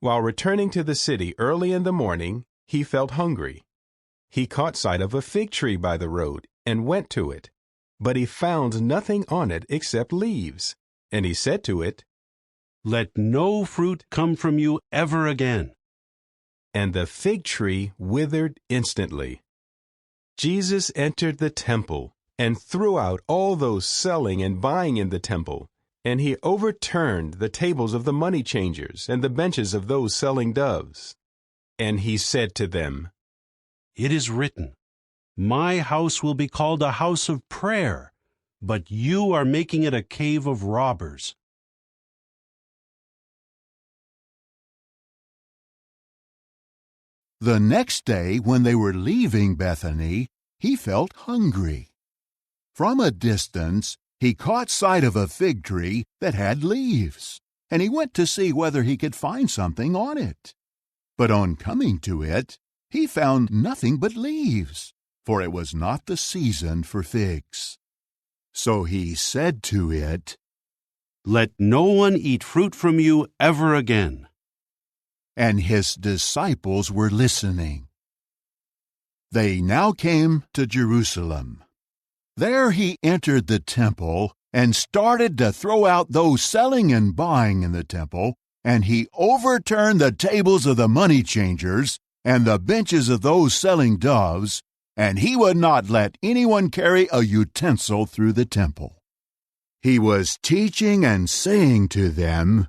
While returning to the city early in the morning, he felt hungry. He caught sight of a fig tree by the road and went to it. But he found nothing on it except leaves. And he said to it, "Let no fruit come from you ever again." And the fig tree withered instantly. Jesus entered the temple and threw out all those selling and buying in the temple, and he overturned the tables of the money changers and the benches of those selling doves. And he said to them, "It is written, 'My house will be called a house of prayer,' but you are making it a cave of robbers." The next day, when they were leaving Bethany, he felt hungry. From a distance, he caught sight of a fig tree that had leaves, and he went to see whether he could find something on it. But on coming to it, he found nothing but leaves, for it was not the season for figs. So he said to it, "Let no one eat fruit from you ever again." And his disciples were listening. They now came to Jerusalem. There he entered the temple and started to throw out those selling and buying in the temple, and he overturned the tables of the money changers and the benches of those selling doves, and he would not let anyone carry a utensil through the temple. He was teaching and saying to them,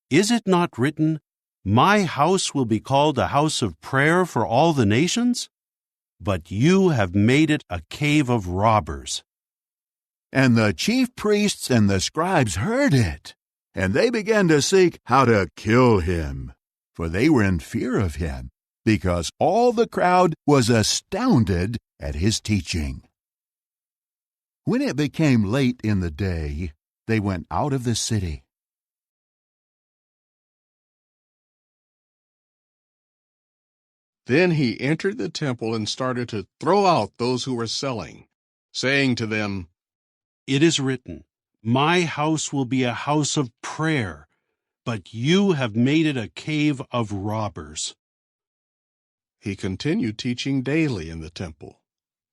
"Is it not written, 'My house will be called a house of prayer for all the nations'? But you have made it a cave of robbers." And the chief priests and the scribes heard it, and they began to seek how to kill him, for they were in fear of him, because all the crowd was astounded at his teaching. When it became late in the day, they went out of the city. Then he entered the temple and started to throw out those who were selling, saying to them, "It is written, 'My house will be a house of prayer,' but you have made it a cave of robbers." He continued teaching daily in the temple.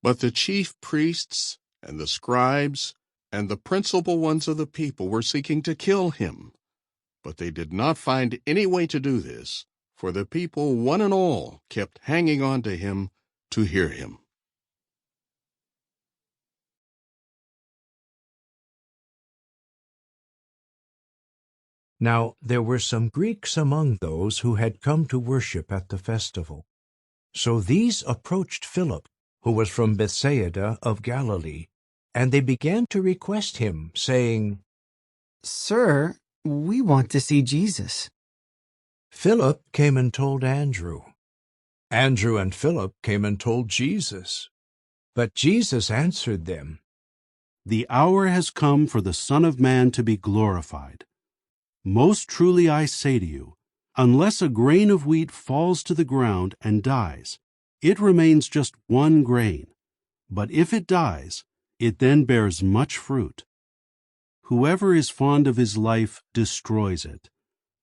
But the chief priests and the scribes and the principal ones of the people were seeking to kill him. But they did not find any way to do this, for the people, one and all, kept hanging on to him to hear him. Now there were some Greeks among those who had come to worship at the festival. So these approached Philip, who was from Bethsaida of Galilee, and they began to request him, saying, "Sir, we want to see Jesus." Philip came and told Andrew. Andrew and Philip came and told Jesus. But Jesus answered them, "The hour has come for the Son of Man to be glorified. Most truly I say to you, unless a grain of wheat falls to the ground and dies, it remains just one grain. But if it dies, it then bears much fruit. Whoever is fond of his life destroys it,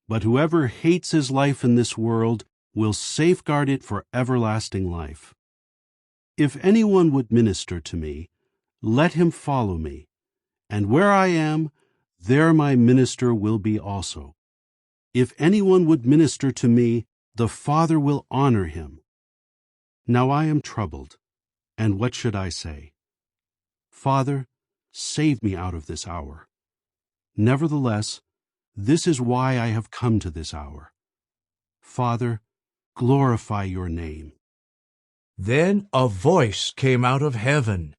but whoever hates his life in this world will safeguard it for everlasting life. If anyone would minister to me, let him follow me, and where I am, there my minister will be also. If anyone would minister to me, the Father will honor him. Now I am troubled, and what should I say? Father, save me out of this hour. Nevertheless, this is why I have come to this hour. Father, glorify your name." Then a voice came out of heaven.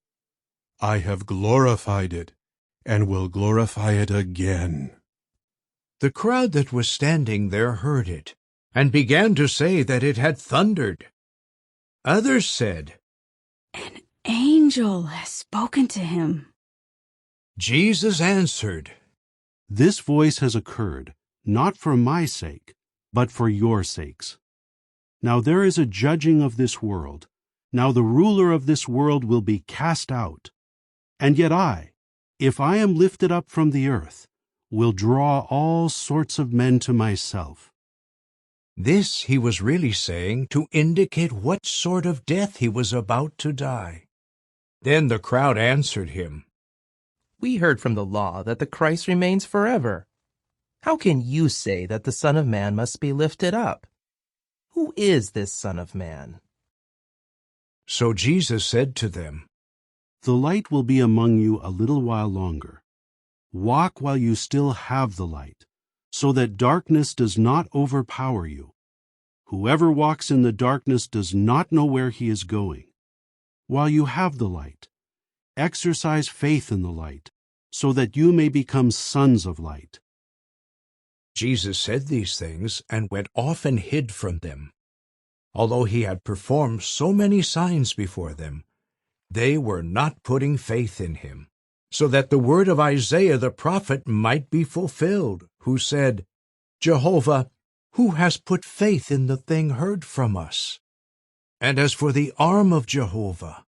"I have glorified it, and will glorify it again." The crowd that was standing there heard it, and began to say that it had thundered. Others said, "An angel has spoken to him." Jesus answered, This voice has occurred, not for my sake, but for your sakes. Now there is a judging of this world. Now the ruler of this world will be cast out. And yet I, if I am lifted up from the earth, will draw all sorts of men to myself. This he was really saying to indicate what sort of death he was about to die. Then the crowd answered him, We heard from the law that the Christ remains forever. How can you say that the Son of Man must be lifted up? Who is this Son of Man? So Jesus said to them, The light will be among you a little while longer. Walk while you still have the light, so that darkness does not overpower you. Whoever walks in the darkness does not know where he is going. While you have the light, exercise faith in the light, so that you may become sons of light. Jesus said these things and went off and hid from them. Although he had performed so many signs before them, they were not putting faith in him, so that the word of Isaiah the prophet might be fulfilled, who said, Jehovah, who has put faith in the thing heard from us? And as for the arm of Jehovah,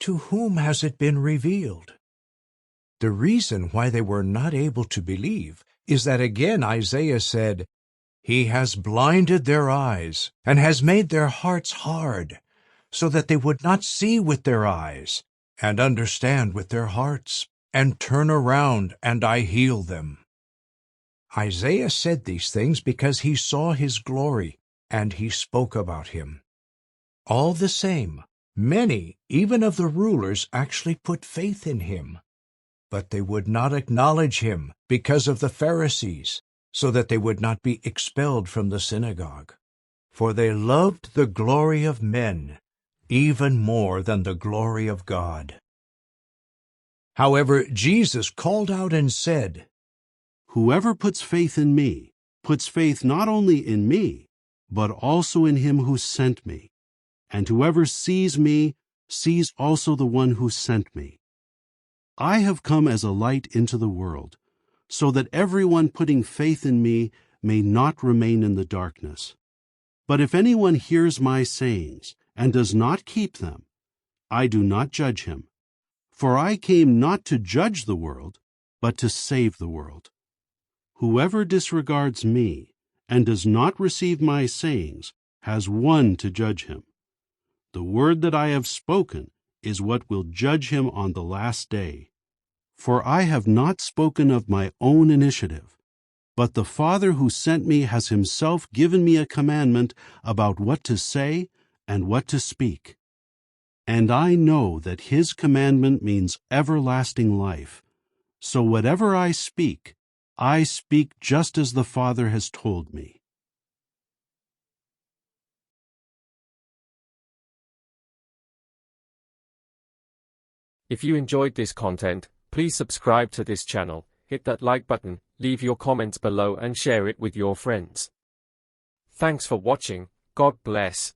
to whom has it been revealed? The reason why they were not able to believe is that again Isaiah said, He has blinded their eyes and has made their hearts hard, so that they would not see with their eyes and understand with their hearts and turn around and I heal them. Isaiah said these things because he saw his glory and he spoke about him. All the same, many, even of the rulers, actually put faith in him. But they would not acknowledge him because of the Pharisees, so that they would not be expelled from the synagogue. For they loved the glory of men even more than the glory of God. However, Jesus called out and said, Whoever puts faith in me puts faith not only in me, but also in him who sent me. And whoever sees me sees also the one who sent me. I have come as a light into the world, so that everyone putting faith in me may not remain in the darkness. But if anyone hears my sayings and does not keep them, I do not judge him. For I came not to judge the world, but to save the world. Whoever disregards me and does not receive my sayings has one to judge him. The word that I have spoken is what will judge him on the last day. For I have not spoken of my own initiative, but the Father who sent me has himself given me a commandment about what to say and what to speak. And I know that his commandment means everlasting life. So whatever I speak just as the Father has told me. If you enjoyed this content, please subscribe to this channel, hit that like button, leave your comments below and share it with your friends. Thanks for watching. God bless.